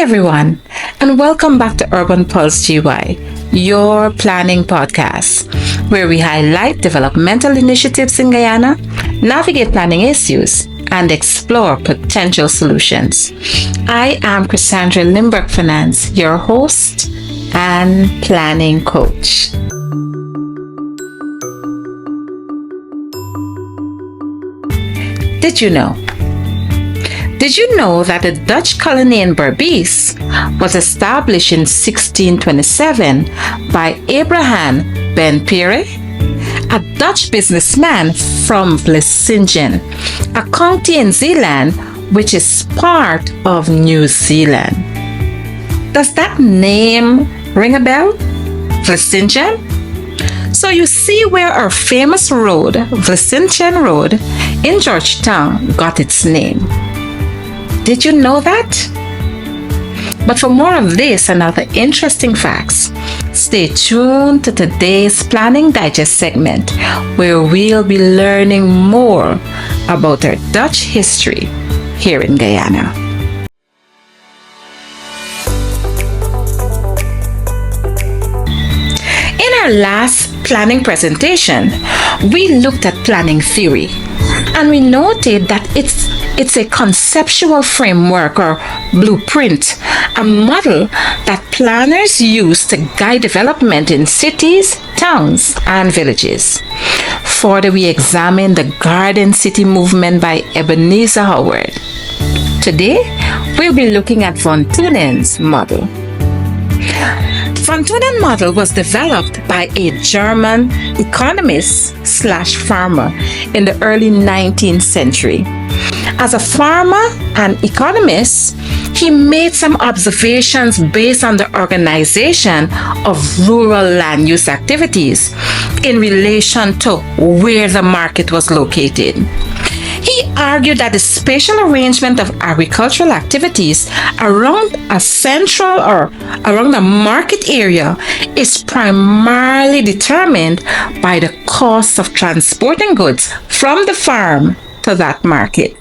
everyone, and welcome back to Urban Pulse GY, your planning podcast, where we highlight developmental initiatives in Guyana, navigate planning issues, and explore potential solutions. I am Cassandra Limburg-Finance, your host and planning coach. Did you know? Did you know that the Dutch colony in Berbice was established in 1627 by Abraham Ben Pere, a Dutch businessman from Vlissingen, a county in Zeeland which is part of New Zealand? Does that name ring a bell? Vlissingen? So you see where our famous road, Vlissingen Road, in Georgetown got its name. Did you know that? But for more of this and other interesting facts, stay tuned to today's Planning Digest segment, where we'll be learning more about our Dutch history here in Guyana. In our last planning presentation, we looked at planning theory, and we noted that it's a conceptual framework or blueprint, a model that planners use to guide development in cities, towns, and villages. Further, we examined the Garden City movement by Ebenezer Howard. Today, we'll be looking at von Thünen's model. Von Thünen model was developed by a German economist/farmer in the early 19th century. As a farmer and economist, he made some observations based on the organization of rural land use activities in relation to where the market was located. He argued that the spatial arrangement of agricultural activities around a central or around a market area is primarily determined by the cost of transporting goods from the farm to that market.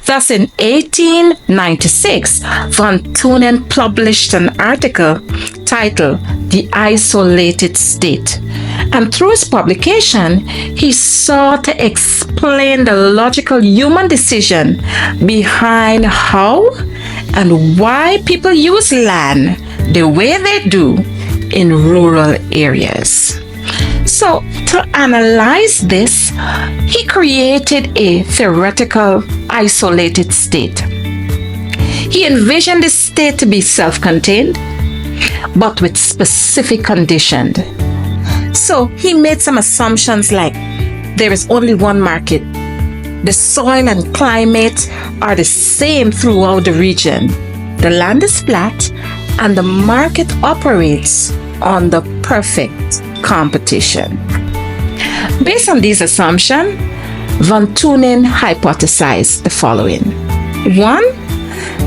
Thus, in 1896, von Thünen published an article titled The Isolated State. And through his publication, he sought to explain the logical human decision behind how and why people use land the way they do in rural areas. So, to analyze this, he created a theoretical isolated state. He envisioned this state to be self-contained, but with specific conditions. So, he made some assumptions like there is only one market. The soil and climate are the same throughout the region. The land is flat, and the market operates on the perfect competition. Based on these assumptions, von Thünen hypothesized the following. 1.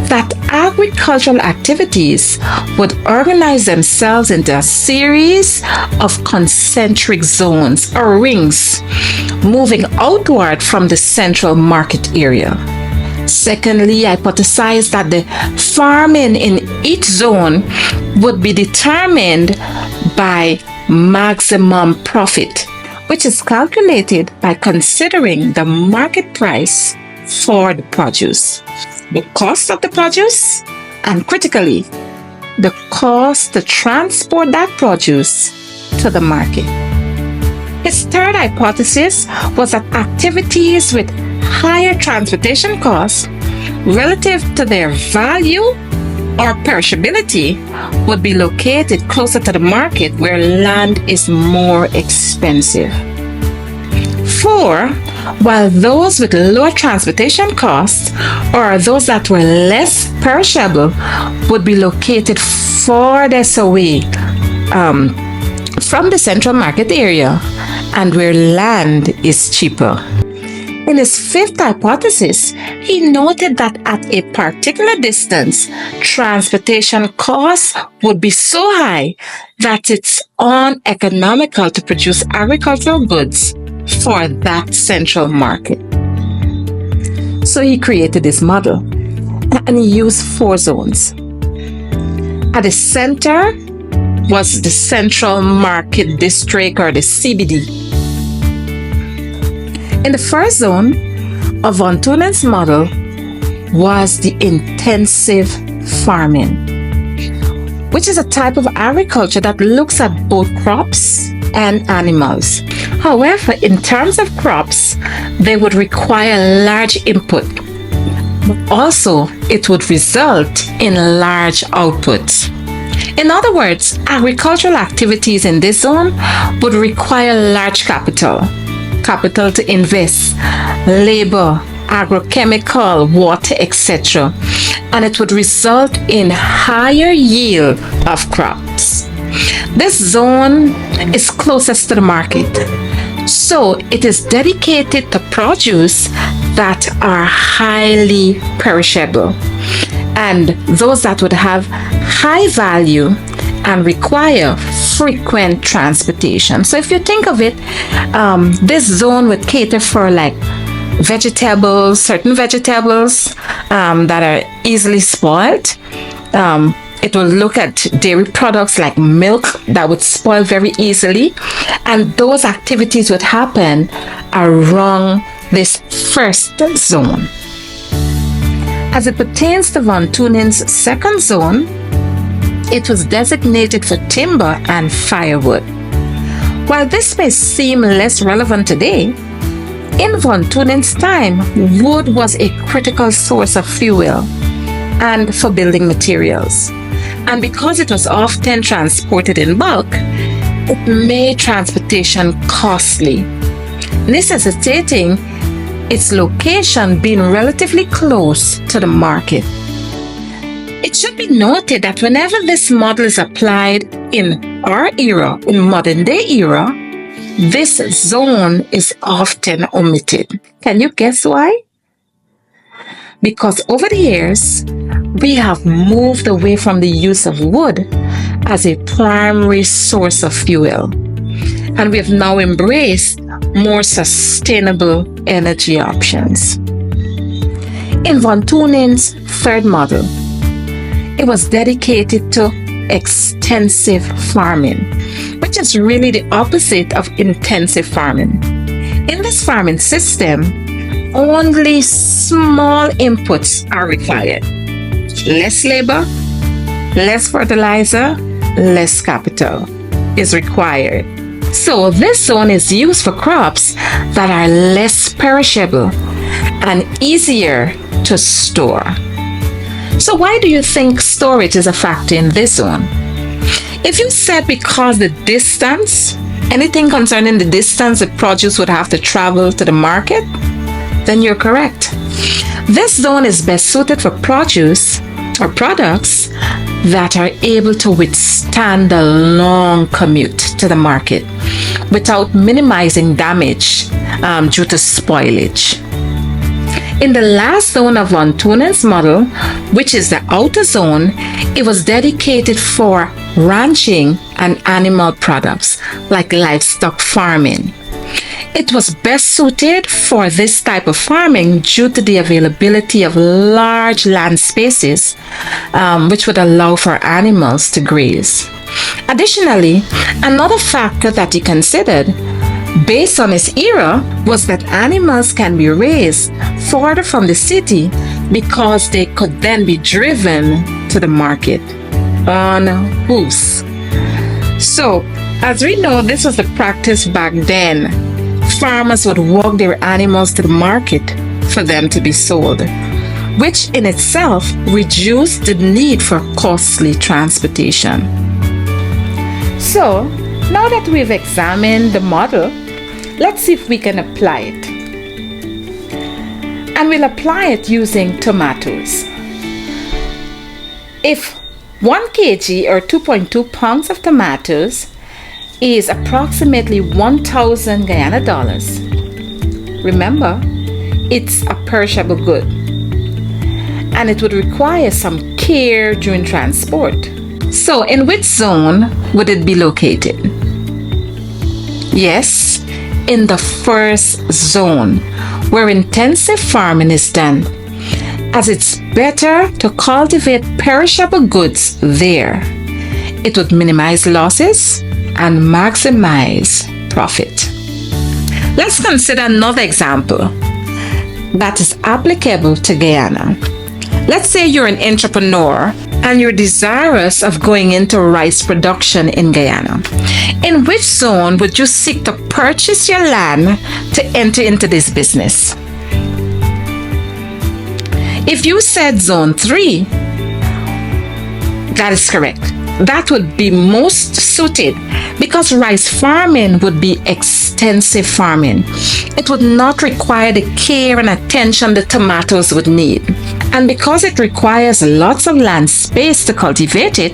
That agricultural activities would organize themselves into a series of concentric zones or rings, moving outward from the central market area. Secondly, hypothesized that the farming in each zone would be determined by maximum profit, which is calculated by considering the market price for the produce, the cost of the produce, and critically, the cost to transport that produce to the market. His third hypothesis was that activities with higher transportation costs relative to their value or perishability would be located closer to the market where land is more expensive. 4. While those with lower transportation costs or those that were less perishable would be located farthest away from the central market area and where land is cheaper. In his fifth hypothesis, he noted that at a particular distance, transportation costs would be so high that it's uneconomical to produce agricultural goods for that central market. So he created this model and he used 4 zones. At the center was the Central Market District, or the CBD. In the first zone of von Thünen's model was the intensive farming, which is a type of agriculture that looks at both crops and animals. However, in terms of crops, they would require large input. Also, it would result in large outputs. In other words, agricultural activities in this zone would require large capital to invest, labor, agrochemical, water, etc. And it would result in higher yield of crops. This zone is closest to the market, so it is dedicated to produce that are highly perishable and those that would have high value and require frequent transportation. So if you think of it, this zone would cater for like vegetables, certain vegetables that are easily spoiled. It will look at dairy products like milk that would spoil very easily, and those activities would happen around this first zone. As it pertains to von Thünen's second zone, it was designated for timber and firewood. While this may seem less relevant today, in von Thünen's time, wood was a critical source of fuel and for building materials. And because it was often transported in bulk, it made transportation costly, necessitating its location being relatively close to the market. It should be noted that whenever this model is applied in our era, in modern day era, this zone is often omitted. Can you guess why? Because over the years, we have moved away from the use of wood as a primary source of fuel, and we have now embraced more sustainable energy options. In von Thünen's third model, it was dedicated to extensive farming, which is really the opposite of intensive farming. In this farming system, only small inputs are required. Less labor, less fertilizer, less capital is required. So this zone is used for crops that are less perishable and easier to store. So why do you think storage is a factor in this zone? If you said because the distance, anything concerning the distance the produce would have to travel to the market, then you're correct. This zone is best suited for produce or products that are able to withstand a long commute to the market without minimizing damage due to spoilage. In the last zone of von Thünen's model, which is the outer zone, it was dedicated for ranching and animal products like livestock farming. It was best suited for this type of farming due to the availability of large land spaces, which would allow for animals to graze. Additionally, another factor that he considered based on his era was that animals can be raised further from the city because they could then be driven to the market on hoofs. So, as we know, this was the practice back then. Farmers would walk their animals to the market for them to be sold, which in itself reduced the need for costly transportation. So, now that we've examined the model, let's see if we can apply it. And we'll apply it using tomatoes. If 1 kg or 2.2 pounds of tomatoes is approximately 1,000 Guyana dollars, remember, it's a perishable good, and it would require some care during transport. So, in which zone would it be located? Yes, in the first zone, where intensive farming is done. as it's better to cultivate perishable goods there. It would minimize losses and maximize profit. Let's consider another example that is applicable to Guyana. Let's say you're an entrepreneur and you're desirous of going into rice production in Guyana. In which zone would you seek to purchase your land to enter into this business? If you said Zone 3, that is correct. That would be most suited because rice farming would be extensive farming. It would not require the care and attention the tomatoes would need. And because it requires lots of land space to cultivate it,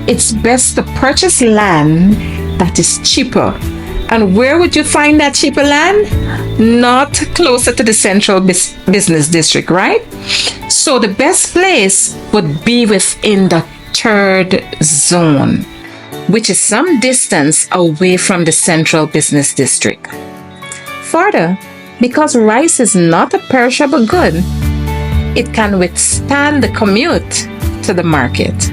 it's best to purchase land that is cheaper. And where would you find that cheaper land? Not closer to the central business district, right? So the best place would be within the third zone, which is some distance away from the central business district. Further, because rice is not a perishable good, it can withstand the commute to the market.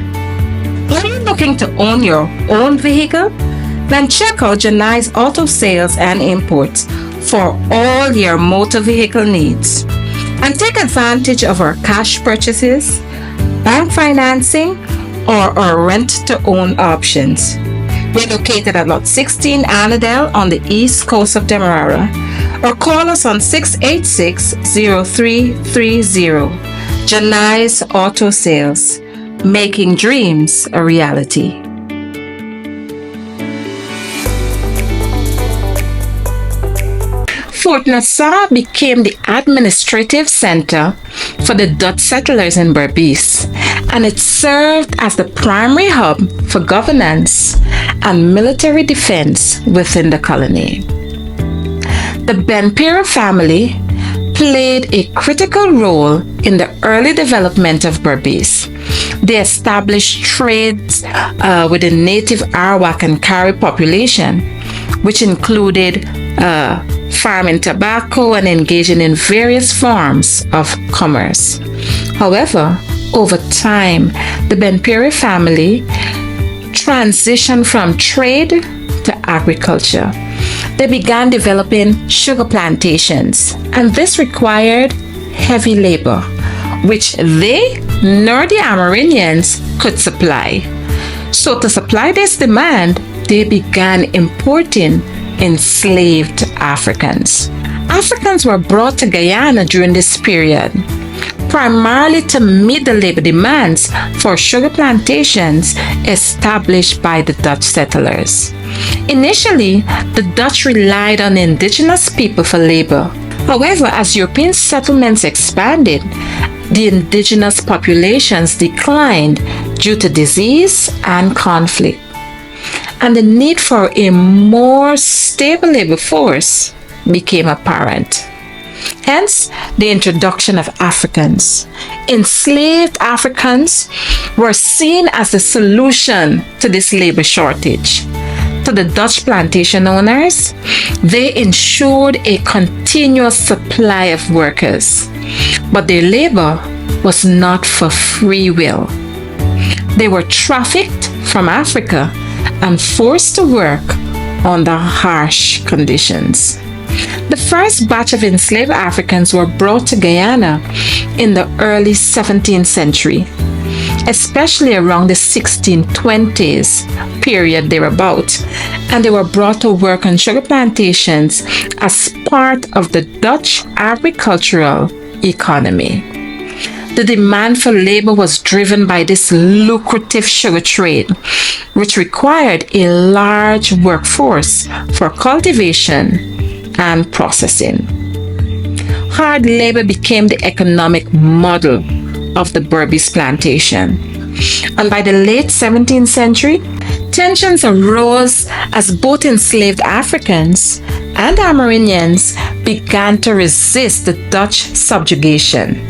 Are you looking to own your own vehicle? Then check out Janai's Auto Sales and Imports for all your motor vehicle needs. And take advantage of our cash purchases, bank financing, or our rent-to-own options. We're located at Lot 16 Annadale on the east coast of Demerara, or call us on 686-0330. Janai's Auto Sales, making dreams a reality. Fort Nassau became the administrative center for the Dutch settlers in Berbice, and it served as the primary hub for governance and military defense within the colony. The Benpera family played a critical role in the early development of Berbice. They established trades with the native Arawak and Kari population, which included farming tobacco and engaging in various forms of commerce. However, over time, the Benpera family transitioned from trade to agriculture. They began developing sugar plantations, and this required heavy labor, which they nor the Amerindians could supply. So to supply this demand, they began importing enslaved Africans. Africans were brought to Guyana during this period, primarily to meet the labor demands for sugar plantations established by the Dutch settlers. Initially, the Dutch relied on indigenous people for labor. However, as European settlements expanded, the indigenous populations declined due to disease and conflict, and the need for a more stable labor force became apparent. Hence, the introduction of Africans. Enslaved Africans were seen as the solution to this labor shortage. To the Dutch plantation owners, they ensured a continuous supply of workers, but their labor was not for free will. They were trafficked from Africa and forced to work under harsh conditions. The first batch of enslaved Africans were brought to Guyana in the early 17th century, especially around the 1620s period thereabout, and they were brought to work on sugar plantations as part of the Dutch agricultural economy. The demand for labor was driven by this lucrative sugar trade, which required a large workforce for cultivation and processing. Hard labor became the economic model of the Berbice plantation. And by the late 17th century, tensions arose as both enslaved Africans and Amerindians began to resist the Dutch subjugation.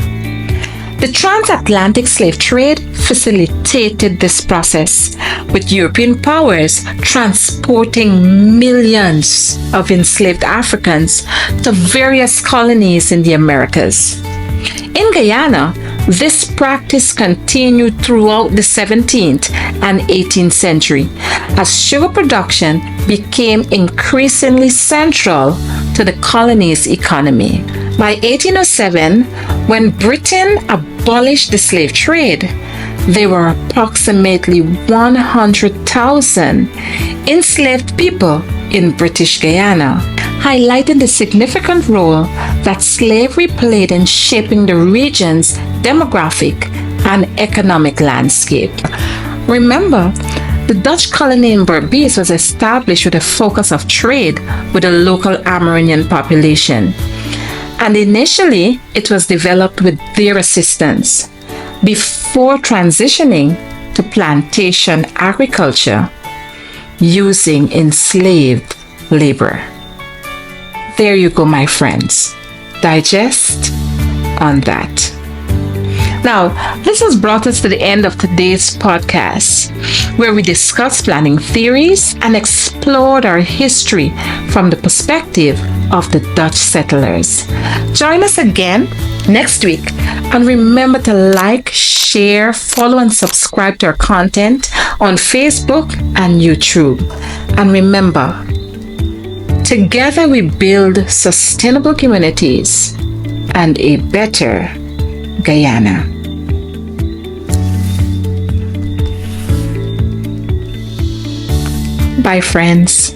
The transatlantic slave trade facilitated this process, with European powers transporting millions of enslaved Africans to various colonies in the Americas. In Guyana, this practice continued throughout the 17th and 18th century as sugar production became increasingly central to the colony's economy. By 1807, when Britain abolished the slave trade, there were approximately 100,000 enslaved people in British Guyana, highlighting the significant role that slavery played in shaping the region's demographic and economic landscape. Remember, the Dutch colony in Berbice was established with a focus of trade with the local Amerindian population, and initially it was developed with their assistance before transitioning to plantation agriculture using enslaved labor. There you go, my friends. Digest on that. Now, this has brought us to the end of today's podcast, where we discussed planning theories and explored our history from the perspective of the Dutch settlers. Join us again next week, and remember to like, share, follow, and subscribe to our content on Facebook and YouTube. And remember, together we build sustainable communities and a better Guyana. Bye, friends.